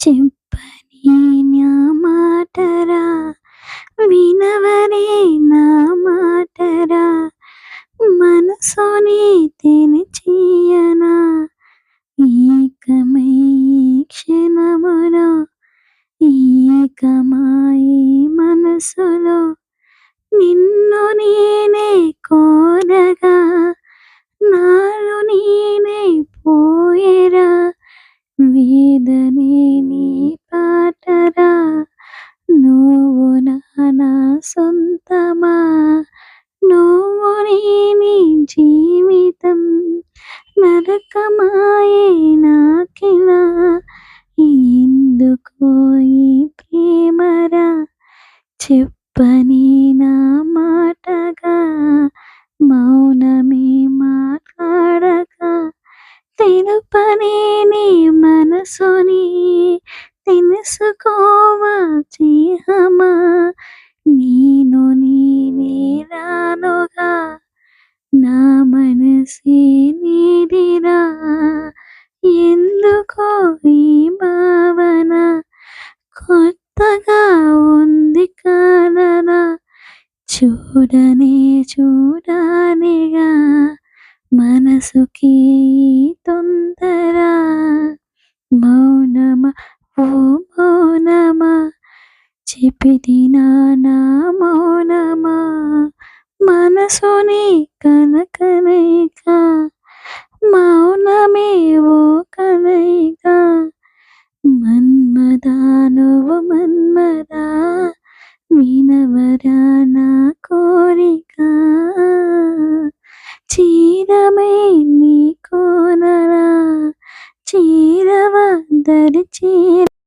చెప్పని నా మాటరా వినవరే నా మాటరా మనసుని తెరిచియనా ఏకమై క్షణములో ఏకమాయి మనసులో నిన్ను నేనే కోరగా నాలో నేనే పోయేరా వేదనే నీ పాటరా నువ్వు నా సొంతమా నువ్వు నీ జీవితం నరకమాయే నాకిలా ఎందుకో ఈ ప్రేమరా చెప్పని నా మాటగా మౌనమే మాట్లాడక తెలుపని నీ మనసుని తెలుసుకోవా చిహమా నేను రానుగా నా మనసే నీదిరా ఎందుకో ఈ భావన కొత్తగా ఉంది కాదనా చూడనిగా మనసుకి తొందర మౌనమా ఓ మౌనమా చెప్పిదినా నా మౌనమా మనసుని కనకనైక మౌనమే ఓ కలయిక మన్మదా నువ్వు మన్మదా వినవరా నా కోరిక చీరమై నీ కోనరా చీరవ దరి చీర